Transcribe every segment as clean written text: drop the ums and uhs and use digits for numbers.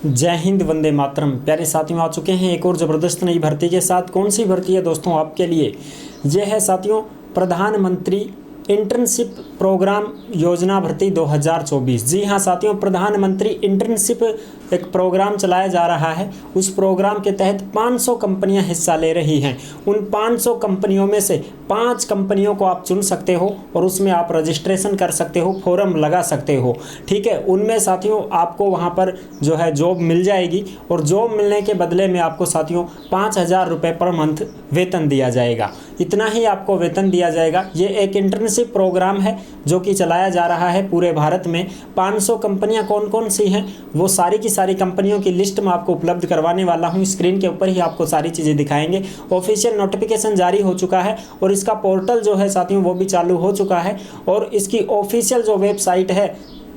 जय हिंद, वंदे मातरम। प्यारे साथियों, आ चुके हैं एक और ज़बरदस्त नई भर्ती के साथ। कौन सी भर्ती है दोस्तों आपके लिए? यह है साथियों प्रधानमंत्री इंटर्नशिप प्रोग्राम योजना भर्ती 2024। जी हाँ साथियों, प्रधानमंत्री इंटर्नशिप एक प्रोग्राम चलाया जा रहा है। उस प्रोग्राम के तहत 500 कंपनियां हिस्सा ले रही हैं। उन 500 कंपनियों में से 5 कंपनियों को आप चुन सकते हो और उसमें आप रजिस्ट्रेशन कर सकते हो, फॉर्म लगा सकते हो। ठीक है, उनमें साथियों आपको वहाँ पर जो है जॉब मिल जाएगी और जॉब मिलने के बदले में आपको साथियों 5,000 रुपये पर मंथ वेतन दिया जाएगा। इतना ही आपको वेतन दिया जाएगा। ये एक इंटर्नशिप प्रोग्राम है जो कि चलाया जा रहा है पूरे भारत में। 500 कंपनियां कौन कौन सी हैं वो सारी की सारी कंपनियों की लिस्ट मैं आपको उपलब्ध करवाने वाला हूं। स्क्रीन के ऊपर ही आपको सारी चीज़ें दिखाएंगे। ऑफिशियल नोटिफिकेशन जारी हो चुका है और इसका पोर्टल जो है साथियों वो भी चालू हो चुका है और इसकी ऑफिशियल जो वेबसाइट है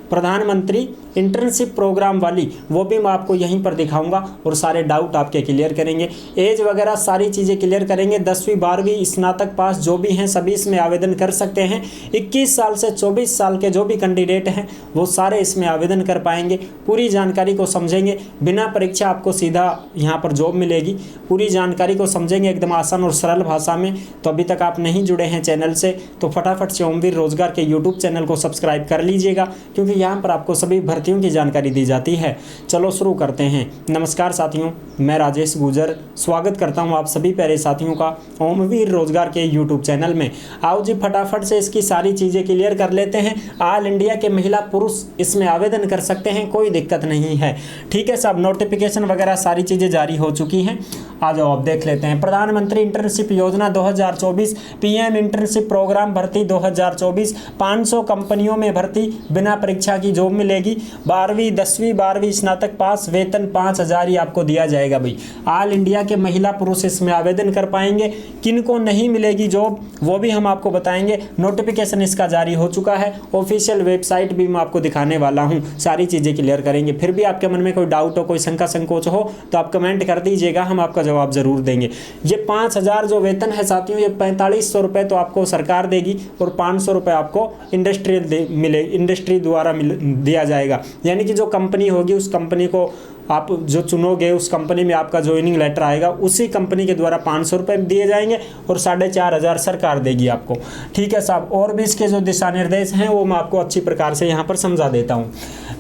प्रधानमंत्री इंटर्नशिप प्रोग्राम वाली, वो भी मैं आपको यहीं पर दिखाऊंगा और सारे डाउट आपके क्लियर करेंगे। एज वगैरह सारी चीज़ें क्लियर करेंगे। 10वीं 12वीं स्नातक पास जो भी हैं सभी इसमें आवेदन कर सकते हैं। 21 साल से 24 साल के जो भी कैंडिडेट हैं वो सारे इसमें आवेदन कर पाएंगे। पूरी जानकारी को समझेंगे, बिना परीक्षा आपको सीधा यहाँ पर जॉब मिलेगी। पूरी जानकारी को समझेंगे एकदम आसान और सरल भाषा में। तो अभी तक आप नहीं जुड़े हैं चैनल से तो फटाफट से ओमवीर रोजगार के यूट्यूब चैनल को सब्सक्राइब कर लीजिएगा, क्योंकि यहाँ पर आपको सभी भर्तियों की जानकारी दी जाती है। चलो शुरू करते हैं। नमस्कार साथियों, मैं राजेश गुजर स्वागत करता हूं आप सभी प्यारे साथियों का ओमवीर रोजगार के यूट्यूब चैनल में। आओ जी फटाफट से इसकी सारी चीज़ें क्लियर कर लेते हैं। ऑल इंडिया के महिला पुरुष इसमें आवेदन कर सकते हैं, कोई दिक्कत नहीं है। ठीक है साहब, नोटिफिकेशन वगैरह सारी चीज़ें जारी हो चुकी हैं। आ जाओ आप देख लेते हैं। प्रधानमंत्री इंटर्नशिप योजना 2024, पीएम इंटर्नशिप प्रोग्राम भर्ती 2024। 500 कंपनियों में भर्ती, बिना परीक्षा की जॉब मिलेगी। 12वीं 10वीं 12वीं स्नातक पास, वेतन 5,000 ही आपको दिया जाएगा भाई। ऑल इंडिया के महिला पुरुष इसमें आवेदन कर पाएंगे। किन को नहीं मिलेगी जॉब वो भी हम आपको बताएंगे। नोटिफिकेशन इसका जारी हो चुका है। ऑफिशियल वेबसाइट भी मैं आपको दिखाने वाला हूँ। सारी चीज़ें क्लियर करेंगे। फिर भी आपके मन में कोई डाउट हो, कोई शंका संकोच हो तो आप कमेंट कर दीजिएगा, हम आपका जवाब जरूर देंगे। ये 5,000 जो वेतन है साथियों, ये 4500 रुपये तो आपको सरकार देगी और 500 रुपये आपको इंडस्ट्री द्वारा दिया जाएगा। यानी कि जो कंपनी होगी उस कंपनी को आप जो चुनोगे, उस कंपनी में आपका ज्वाइनिंग लेटर आएगा, उसी कंपनी के द्वारा 500 रुपये दिए जाएंगे और 4,500 सरकार देगी आपको। ठीक है साहब, और भी इसके जो दिशा निर्देश हैं वो मैं आपको अच्छी प्रकार से यहाँ पर समझा देता हूँ।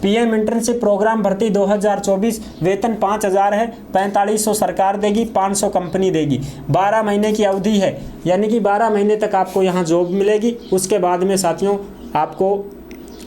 पीएम इंटर्नशिप प्रोग्राम भर्ती 2024, वेतन 5,000 है, 4500 सरकार देगी, 500 कंपनी देगी। 12 महीने की अवधि है, यानी कि 12 महीने तक आपको यहाँ जॉब मिलेगी। उसके बाद में साथियों आपको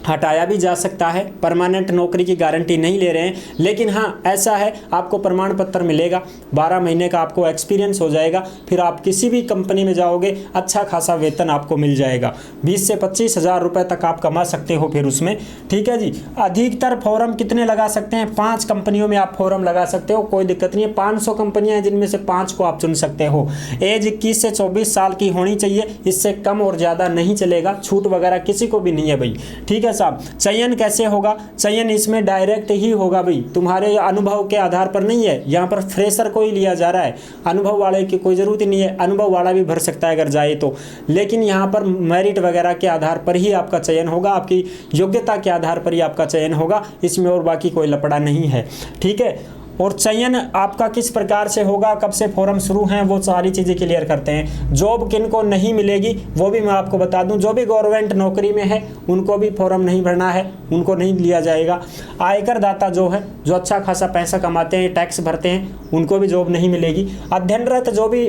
हटाया भी जा सकता है। परमानेंट नौकरी की गारंटी नहीं ले रहे हैं, लेकिन हाँ ऐसा है आपको प्रमाण पत्र मिलेगा। 12 महीने का आपको एक्सपीरियंस हो जाएगा, फिर आप किसी भी कंपनी में जाओगे अच्छा खासा वेतन आपको मिल जाएगा। 20 से 25,000 रुपये तक आप कमा सकते हो फिर उसमें। ठीक है जी। अधिकतर फॉर्म कितने लगा सकते हैं? 5 कंपनियों में आप फॉर्म लगा सकते हो, कोई दिक्कत नहीं है। 500 कंपनियां हैं जिनमें से 5 को आप चुन सकते हो। एज 21 से 24 साल की होनी चाहिए, इससे कम और ज़्यादा नहीं चलेगा। छूट वगैरह किसी को भी नहीं है भाई। ठीक है साहब। चयन कैसे होगा? चयन इसमें डायरेक्ट ही होगा भाई, तुम्हारे अनुभव के आधार पर नहीं है। यहाँ पर फ्रेशर को ही लिया जा रहा है, अनुभव वाले की कोई ज़रूरत नहीं है। अनुभव वाला भी भर सकता है अगर जाए तो, लेकिन यहाँ पर मेरिट वगैरह के आधार पर ही आपका चयन होगा, आपकी योग्यता के आधार पर ही आपका चयन होगा। इसमें और बाकी कोई लफड़ा नहीं है। ठीक है। और चयन आपका किस प्रकार से होगा, कब से फॉर्म शुरू हैं, वो सारी चीज़ें क्लियर करते हैं। जॉब किन को नहीं मिलेगी वो भी मैं आपको बता दूं। जो भी गवर्नमेंट नौकरी में है उनको भी फॉर्म नहीं भरना है, उनको नहीं लिया जाएगा। आयकर दाता जो है, जो अच्छा खासा पैसा कमाते हैं, टैक्स भरते हैं, उनको भी जॉब नहीं मिलेगी। अध्ययनरत जो भी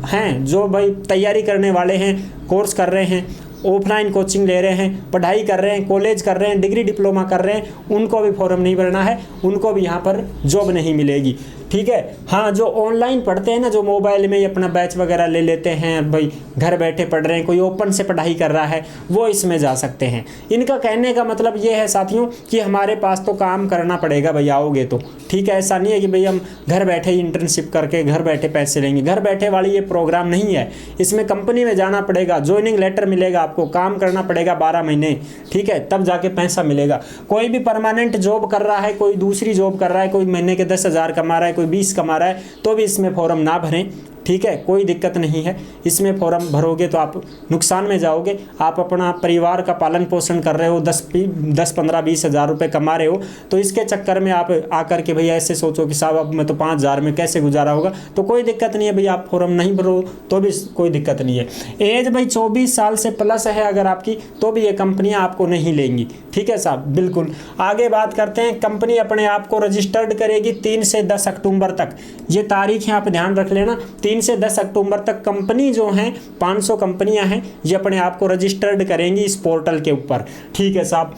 हैं, जो भाई तैयारी करने वाले हैं, कोर्स कर रहे हैं, ऑफलाइन कोचिंग ले रहे हैं, पढ़ाई कर रहे हैं, कॉलेज कर रहे हैं, डिग्री डिप्लोमा कर रहे हैं, उनको भी फॉर्म नहीं भरना है, उनको भी यहाँ पर जॉब नहीं मिलेगी। ठीक है। हाँ, जो ऑनलाइन पढ़ते हैं ना, जो मोबाइल में ही अपना बैच वगैरह ले लेते हैं भाई, घर बैठे पढ़ रहे हैं, कोई ओपन से पढ़ाई कर रहा है, वो इसमें जा सकते हैं। इनका कहने का मतलब ये है साथियों कि हमारे पास तो काम करना पड़ेगा भाई, आओगे तो। ठीक है, ऐसा नहीं है कि भाई हम घर बैठे ही इंटर्नशिप करके घर बैठे पैसे लेंगे। घर बैठे वाली ये प्रोग्राम नहीं है। इसमें कंपनी में जाना पड़ेगा, ज्वाइनिंग लेटर मिलेगा, आपको काम करना पड़ेगा 12 महीने। ठीक है, तब जाके पैसा मिलेगा। कोई भी परमानेंट जॉब कर रहा है, कोई दूसरी जॉब कर रहा है, कोई महीने के 10,000 कमा रहा है, कोई 20 कमा रहा है, तो भी इसमें फॉर्म ना भरें। ठीक है, कोई दिक्कत नहीं है। इसमें फॉर्म भरोगे तो आप नुकसान में जाओगे। आप अपना परिवार का पालन पोषण कर रहे हो, 10-15-20 हज़ार रुपये कमा रहे हो, तो इसके चक्कर में आप आकर के भैया ऐसे सोचो कि साहब अब मैं तो 5,000 में कैसे गुजारा होगा, तो कोई दिक्कत नहीं है भैया, आप फॉर्म नहीं भरो तो भी कोई दिक्कत नहीं है। एज भाई 24 साल से प्लस है अगर आपकी, तो भी ये कंपनियाँ आपको नहीं लेंगी, ठीक है साहब, बिल्कुल। आगे बात करते हैं, कंपनी अपने आप को रजिस्टर्ड करेगी 3 से 10 अक्टूबर तक। ये तारीख यहाँ पे ध्यान रख लेना, 3 से 10 अक्टूबर तक कंपनी जो हैं 500 कंपनियां हैं ये अपने आप को रजिस्टर्ड करेंगी इस पोर्टल के ऊपर, ठीक है साहब।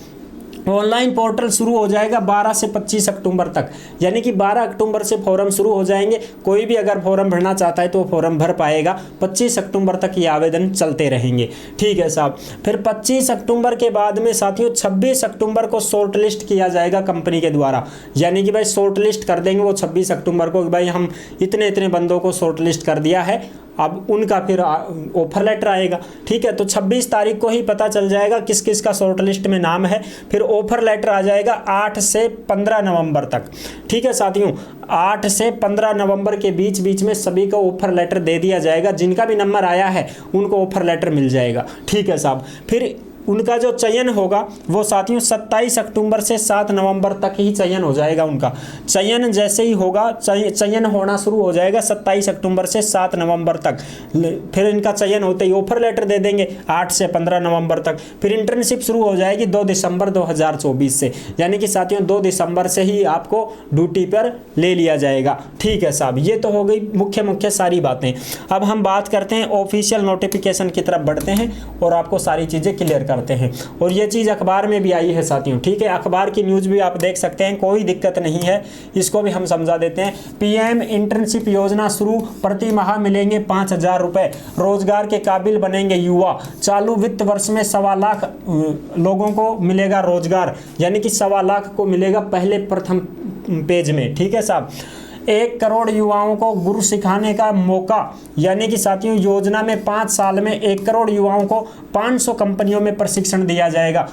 ऑनलाइन पोर्टल शुरू हो जाएगा 12 से 25 अक्टूबर तक, यानी कि 12 अक्टूबर से फॉर्म शुरू हो जाएंगे। कोई भी अगर फॉर्म भरना चाहता है तो फॉर्म भर पाएगा। 25 अक्टूबर तक ये आवेदन चलते रहेंगे, ठीक है साहब। फिर 25 अक्टूबर के बाद में साथियों 26 अक्टूबर को शॉर्ट लिस्ट किया जाएगा कंपनी के द्वारा, यानी कि भाई शॉर्ट लिस्ट कर देंगे वो 26 अक्टूबर को, भाई हम इतने इतने बंदों को शॉर्ट लिस्ट कर दिया है, अब उनका फिर ऑफर लेटर आएगा, ठीक है। तो 26 तारीख को ही पता चल जाएगा किस किस का शॉर्ट लिस्ट में नाम है। फिर ऑफर लेटर आ जाएगा 8 से 15 नवंबर तक, ठीक है साथियों। 8 से 15 नवंबर के बीच में सभी को ऑफर लेटर दे दिया जाएगा। जिनका भी नंबर आया है उनको ऑफर लेटर मिल जाएगा, ठीक है साहब। फिर उनका जो चयन होगा वो साथियों 27 अक्टूबर से 7 नवंबर तक ही चयन हो जाएगा। उनका चयन जैसे ही होगा, चयन होना शुरू हो जाएगा 27 अक्टूबर से 7 नवंबर तक। फिर इनका चयन होते ही ऑफर लेटर दे देंगे 8 से 15 नवंबर तक। फिर इंटर्नशिप शुरू हो जाएगी 2 दिसंबर 2024 से, यानी कि साथियों 2 दिसंबर से ही आपको ड्यूटी पर ले लिया जाएगा, ठीक है साहब। ये तो हो गई मुख्य सारी बातें। अब हम बात करते हैं ऑफिशियल नोटिफिकेशन की तरफ बढ़ते हैं और आपको सारी चीज़ें क्लियर करते हैं। और ये चीज़ अखबार में भी आई है साथियों, ठीक है, अखबार की न्यूज़ भी आप देख सकते हैं, कोई दिक्कत नहीं है। इसको भी हम समझा देते हैं। पीएम इंटर्नशिप योजना शुरू, प्रति माह मिलेंगे 5,000 रुपये, रोजगार के काबिल बनेंगे युवा। चालू वित्त वर्ष में 1.25 लाख लोगों को मिलेगा रोजगार, यानी कि 1.25 लाख को मिलेगा पहले प्रथम पेज में, ठीक है साहब। 1 करोड़ युवाओं को गुरु सिखाने का मौका, यानी कि साथियों योजना में 5 साल में 1 करोड़ युवाओं को 500 कंपनियों में प्रशिक्षण दिया जाएगा।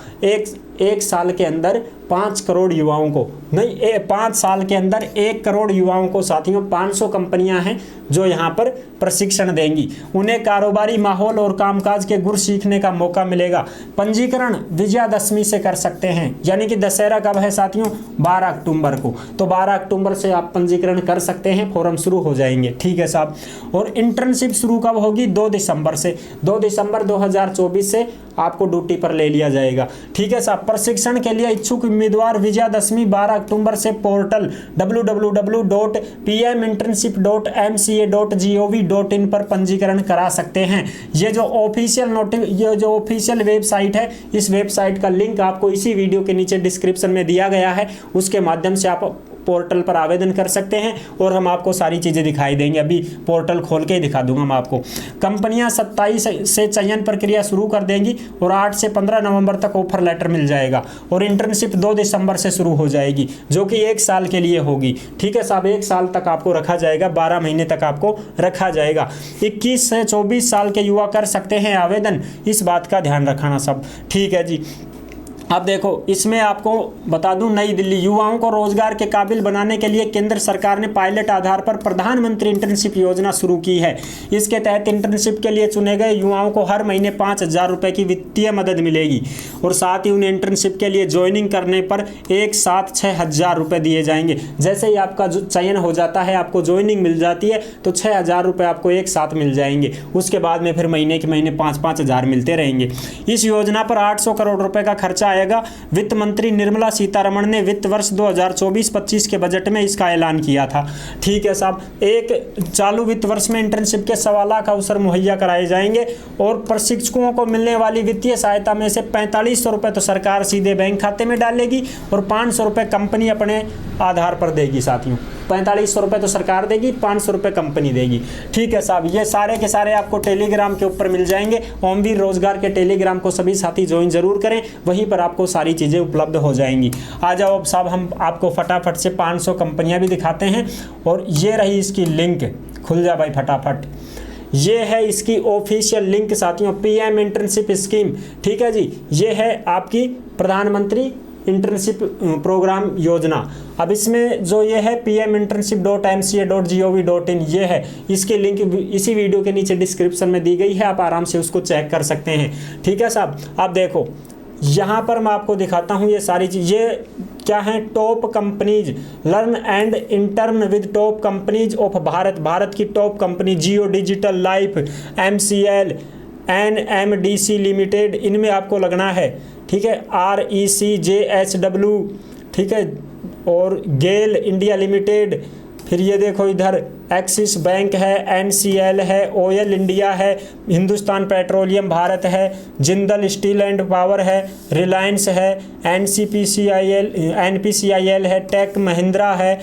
एक साल के अंदर 5 करोड़ युवाओं को नहीं, 5 साल के अंदर 1 करोड़ युवाओं को साथियों 500 कंपनियां हैं जो यहाँ पर प्रशिक्षण देंगी। उन्हें कारोबारी माहौल और कामकाज के गुर सीखने का मौका मिलेगा। पंजीकरण विजयादशमी से कर सकते हैं, यानी कि दशहरा कब है साथियों? 12 अक्टूबर को। तो 12 अक्टूबर से आप पंजीकरण कर सकते हैं, फॉर्म शुरू हो जाएंगे, ठीक है साहब। और इंटर्नशिप शुरू कब होगी? 2 दिसंबर से। 2 दिसंबर 2024 से आपको ड्यूटी पर ले लिया जाएगा, ठीक है साहब। प्रशिक्षण के लिए इच्छुक उम्मीदवार विजयादशमी 12 अक्टूबर से पोर्टल www.pminternship.mca.gov.in पर पंजीकरण करा सकते हैं। ये जो ऑफिशियल वेबसाइट है, इस वेबसाइट का लिंक आपको इसी वीडियो के नीचे डिस्क्रिप्शन में दिया गया है, उसके माध्यम से आप पोर्टल पर आवेदन कर सकते हैं और हम आपको सारी चीज़ें दिखाई देंगे। अभी पोर्टल खोल के ही दिखा दूंगा मैं आपको। कंपनियां 27 से चयन प्रक्रिया शुरू कर देंगी और 8 से 15 नवंबर तक ऑफर लेटर मिल जाएगा। और इंटर्नशिप 2 दिसंबर से शुरू हो जाएगी, जो कि 1 साल के लिए होगी, ठीक है साहब। 1 साल तक आपको रखा जाएगा, 12 महीने तक आपको रखा जाएगा। 21 से 24 साल के युवा कर सकते हैं आवेदन, इस बात का ध्यान रखना सब, ठीक है जी। अब देखो, इसमें आपको बता दूं, नई दिल्ली युवाओं को रोजगार के काबिल बनाने के लिए केंद्र सरकार ने पायलट आधार पर प्रधानमंत्री इंटर्नशिप योजना शुरू की है। इसके तहत इंटर्नशिप के लिए चुने गए युवाओं को हर महीने 5,000 रुपये की वित्तीय मदद मिलेगी और साथ ही उन्हें इंटर्नशिप के लिए ज्वाइनिंग करने पर एक साथ 6,000 रुपये दिए जाएंगे। जैसे ही आपका जो चयन हो जाता है, आपको ज्वाइनिंग मिल जाती है, तो 6,000 रुपये आपको एक साथ मिल जाएंगे। उसके बाद में फिर महीने के महीने 5-5 हज़ार मिलते रहेंगे। इस योजना पर 800 करोड़ रुपये का खर्चा आएगा। वित्त मंत्री निर्मला सीतारमण ने वित्त वर्ष 2024-25 के बजट में इसका ऐलान किया था, ठीक है साहब। एक चालू वित्त वर्ष में इंटर्नशिप के 1.25 लाख अवसर मुहैया कराए जाएंगे और प्रशिक्षकों को मिलने वाली वित्तीय सहायता में से 4500 रुपये तो सरकार सीधे बैंक खाते में डालेगी और 500 रुपये कंपनी अपने आधार पर देगी साथियों। 4500 रुपये तो सरकार देगी, 500 रुपये कंपनी देगी, ठीक है साहब। ये सारे के सारे आपको टेलीग्राम के ऊपर मिल जाएंगे। ओमवीर रोजगार के टेलीग्राम को सभी साथी ज्वाइन जरूर करें, वहीं पर आपको सारी चीज़ें उपलब्ध हो जाएंगी। आ जाओ अब साहब, हम आपको फटाफट से 500 कंपनियां भी दिखाते हैं। और ये रही इसकी लिंक, खुल जा भाई फटाफट। ये है इसकी ऑफिशियल लिंक साथियों, पीएम इंटर्नशिप स्कीम, ठीक है जी। ये है आपकी प्रधानमंत्री इंटर्नशिप प्रोग्राम योजना। अब इसमें जो ये है pminternship.mca.gov.in ये है, इसके लिंक इसी वीडियो के नीचे डिस्क्रिप्शन में दी गई है, आप आराम से उसको चेक कर सकते हैं। ठीक है साहब। अब देखो यहाँ पर मैं आपको दिखाता हूँ ये सारी चीज़, ये क्या है, top companies, learn and intern with top companies of Bharat, Bharat की top company, Jio digital life, MCL, NMDC limited, इनमें आपको लगना है। ठीक है, RECJHW, ठीक है, और गेल इंडिया लिमिटेड, फिर ये देखो इधर एक्सिस बैंक है, NCL है, OL इंडिया है, हिंदुस्तान पेट्रोलियम भारत है, जिंदल स्टील एंड पावर है, रिलायंस है, NPCIL है, टेक महिंद्रा है,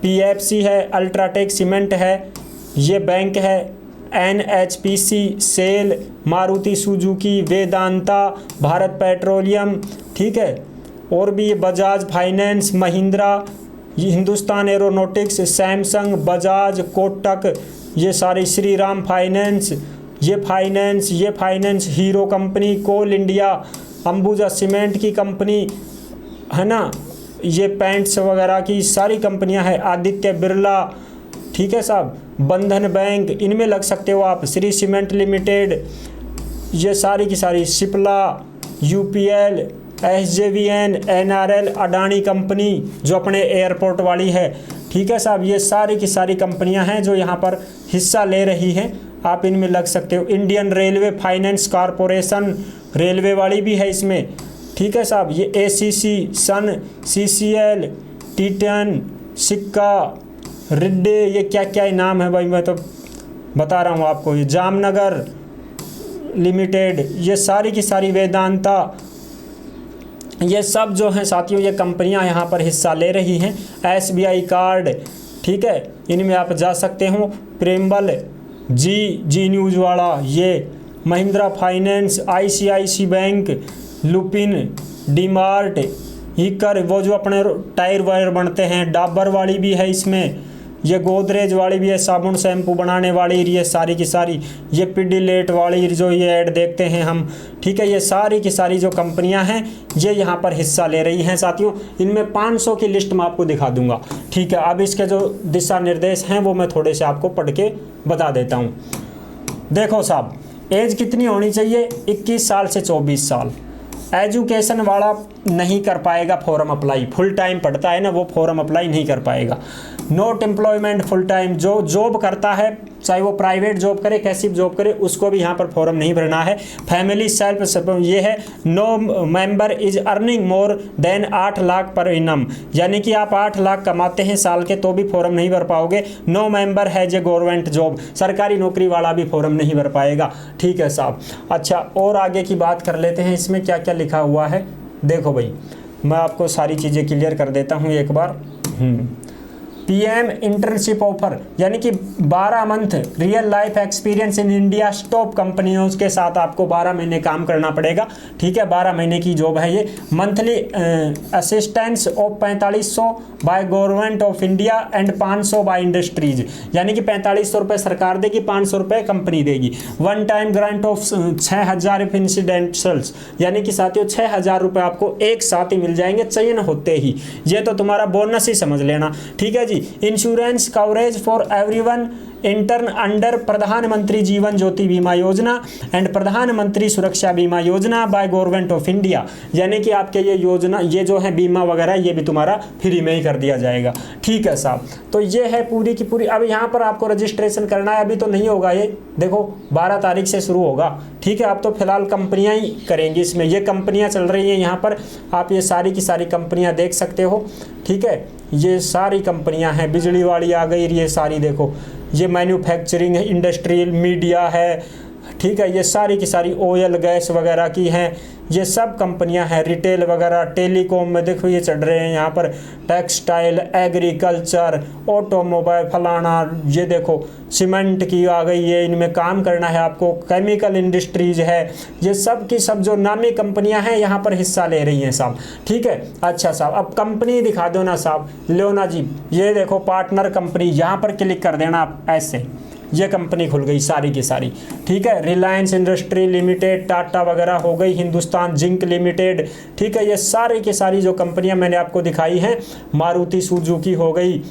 PFC है, अल्ट्राटेक सीमेंट है, ये बैंक है, NHPC, SAIL, Maruti Suzuki, Vedanta, Bharat Petroleum, ठीक है, और भी ये बजाज फाइनेंस, महिंद्रा, ये हिंदुस्तान एरोनॉटिक्स, सैमसंग, बजाज, कोटक, ये सारी, श्री राम फाइनेंस, ये finance, Hero company, Coal India, Ambuja Cement की कंपनी है ना, ये पेंट्स वगैरह की सारी कंपनियां हैं, आदित्य बिरला, ठीक है साहब, बंधन बैंक, इनमें लग सकते हो आप, श्री सीमेंट लिमिटेड, ये सारी की सारी, Cipla, UPL, SJVN, NRL, Adani company जो अपने एयरपोर्ट वाली है। ठीक है साहब, ये सारी की सारी कंपनियां हैं जो यहाँ पर हिस्सा ले रही हैं, आप इनमें लग सकते हो। Indian railway finance corporation, railway वाली भी है इसमें। ठीक है साहब, ये ACC, सन, CCL, टीटन, सिक्का, रिड्डे, ये क्या क्या नाम है भाई, मैं तो बता रहा हूँ आपको, ये जामनगर लिमिटेड, ये सारी की सारी, वेदांता, ये सब जो हैं साथियों, ये कंपनियां यहाँ पर हिस्सा ले रही हैं। SBI कार्ड, ठीक है, इनमें आप जा सकते हो। प्रेमबल, जी न्यूज़ वाला, ये Mahindra finance, ICICI bank, Lupin, DMart, हीकर, वो जो अपने टायर वायर बनते हैं, डाबर वाली भी है इसमें, ये गोदरेज वाली भी है, साबुन शैम्पू बनाने वाली, ये सारी की सारी, ये पिडिलेट वाली जो ये ऐड देखते हैं हम। ठीक है, ये सारी की सारी जो कंपनियां हैं ये यहाँ पर हिस्सा ले रही हैं साथियों। इनमें 500 की लिस्ट मैं आपको दिखा दूंगा। ठीक है, अब इसके जो दिशा निर्देश हैं वो मैं थोड़े से आपको पढ़ के बता देता हूँ। देखो साहब, एज कितनी होनी चाहिए, 21 साल से 24 साल। एजुकेशन वाला नहीं कर पाएगा फॉर्म अप्लाई, फुल टाइम पढ़ता है ना, वो फॉर्म अप्लाई नहीं कर पाएगा। नोट एम्प्लॉयमेंट फुल टाइम, जो जॉब करता है, चाहे वो प्राइवेट जॉब करे, कैसी जॉब करे, उसको भी यहाँ पर फॉर्म नहीं भरना है। फैमिली सेल्फ, ये है, no member is earning more than 8 lakh per annum, यानी कि आप 8 लाख कमाते हैं साल के तो भी फॉर्म नहीं भर पाओगे। नो मेंबर है जो गवर्नमेंट जॉब, सरकारी नौकरी वाला भी फॉर्म नहीं भर पाएगा। ठीक है साहब। अच्छा, और आगे की बात कर लेते हैं, इसमें क्या क्या लिखा हुआ है। देखो भाई, मैं आपको सारी चीज़ें क्लियर कर देता हूँ एक बार। PM इंटर्नशिप ऑफर, यानी कि 12 month real life experience in India top कंपनियों के साथ आपको 12 महीने काम करना पड़ेगा। ठीक है, 12 महीने की जॉब है ये। Monthly assistance of 4500 by government of India and 500 by industries, यानी कि 4500 रुपये सरकार देगी, 500 रुपये कंपनी देगी। वन टाइम ग्रांट ऑफ 6000 इंसिडेंशल्स, यानी कि साथियों 6000 रुपये आपको एक साथ ही मिल जाएंगे चयन होते ही, ये तो तुम्हारा बोनस ही समझ लेना। ठीक है जी। Insurance coverage for everyone intern under प्रधानमंत्री जीवन ज्योति बीमा योजना एंड प्रधानमंत्री सुरक्षा बीमा योजना बाय गवर्नमेंट ऑफ इंडिया, यानी कि आपके ये योजना, ये जो है बीमा वगैरह, ये भी तुम्हारा फ्री में ही कर दिया जाएगा। ठीक है साहब, तो ये है पूरी की पूरी। अब यहाँ पर आपको रजिस्ट्रेशन करना है, अभी तो नहीं होगा ये, देखो 12 तारीख से शुरू होगा। ठीक है, अब तो फिलहाल कंपनियां ही करेंगी इसमें, ये कंपनियां चल रही हैं यहाँ पर, आप ये सारी की सारी कंपनियां देख सकते हो। ठीक है, ये सारी कंपनियां हैं, बिजली वाली आ गई, ये सारी देखो, ये मैन्युफैक्चरिंग है, इंडस्ट्रियल मीडिया है। ठीक है, ये सारी की सारी ऑयल गैस वगैरह की हैं, ये सब कंपनियां हैं। रिटेल वगैरह, टेलीकॉम में देखो ये चढ़ रहे हैं यहाँ पर, टेक्सटाइल, एग्रीकल्चर, ऑटोमोबाइल, फलाना, ये देखो सीमेंट की आ गई है, इनमें काम करना है आपको। केमिकल इंडस्ट्रीज है, ये सब की सब जो नामी कंपनियां हैं यहाँ पर हिस्सा ले रही हैं साहब। ठीक है, अच्छा साहब, अब कंपनी दिखा दो ना साहब, लो ना जी, ये देखो पार्टनर कंपनी, यहाँ पर क्लिक कर देना आप ऐसे। ये कंपनी खुल गई सारी की सारी, ठीक है। रिलायंस इंडस्ट्री लिमिटेड, टाटा वगैरह हो गई, हिंदुस्तान जिंक लिमिटेड, ठीक है। ये सारी की सारी जो कंपनियां मैंने आपको दिखाई हैं, मारुति सुजुकी हो गई,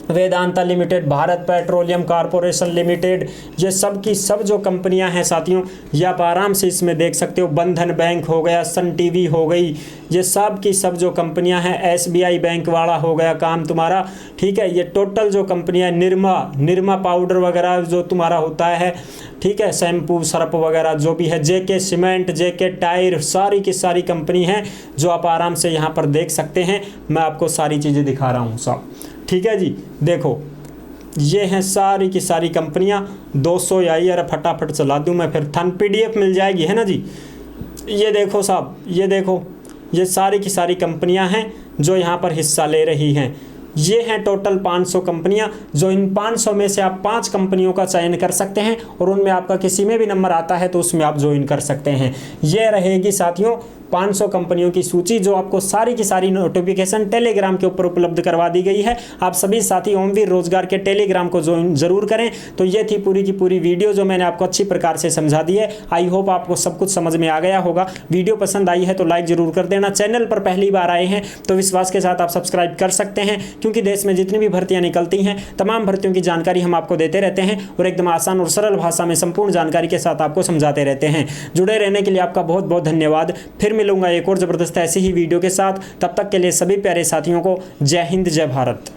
Vedanta limited, Bharat petroleum corporation limited, ये सब की सब जो कंपनियां हैं साथियों, ये आप आराम से इसमें देख सकते हो। बंधन बैंक हो गया, सन टीवी हो गई, ये सब की सब जो कंपनियां हैं, एसबीआई बैंक वाला हो गया काम तुम्हारा, ठीक है। ये टोटल जो कंपनियां, निरमा पाउडर वगैरह जो तुम्हारा होता है, ठीक है, शैम्पू सर्फ वगैरह जो भी है, जेके सीमेंट, जेके टायर, सारी की सारी कंपनी हैं जो आप आराम से यहाँ पर देख सकते हैं। मैं आपको सारी चीज़ें दिखा रहा हूँ सब, ठीक है जी। देखो ये हैं सारी की सारी कंपनियां। 200 यार फटाफट चला दूं मैं, फिर थन पीडीएफ मिल जाएगी, है ना जी। ये देखो साहब, ये देखो, ये सारी की सारी कंपनियां हैं जो यहाँ पर हिस्सा ले रही हैं। ये हैं टोटल 500 कंपनियां, जो इन 500 में से आप 5 कंपनियों का चयन कर सकते हैं और उनमें आपका किसी में भी नंबर आता है तो उसमें आप ज्वाइन कर सकते हैं। ये रहेगी साथियों 500 कंपनियों की सूची, जो आपको सारी की सारी नोटिफिकेशन टेलीग्राम के ऊपर उपलब्ध करवा दी गई है। आप सभी साथी ओमवीर रोजगार के टेलीग्राम को ज्वाइन जरूर करें। तो ये थी पूरी की पूरी वीडियो जो मैंने आपको अच्छी प्रकार से समझा दी है। आई होप आपको सब कुछ समझ में आ गया होगा। वीडियो पसंद आई है तो लाइक जरूर कर देना। चैनल पर पहली बार आए हैं तो विश्वास के साथ आप सब्सक्राइब कर सकते हैं, क्योंकि देश में जितनी भी भर्तियां निकलती हैं तमाम भर्तियों की जानकारी हम आपको देते रहते हैं और एकदम आसान और सरल भाषा में संपूर्ण जानकारी के साथ आपको समझाते रहते हैं। जुड़े रहने के लिए आपका बहुत बहुत धन्यवाद। फिर मिलूंगा एक और जबरदस्त ऐसी ही वीडियो के साथ। तब तक के लिए सभी प्यारे साथियों को जय हिंद, जय भारत।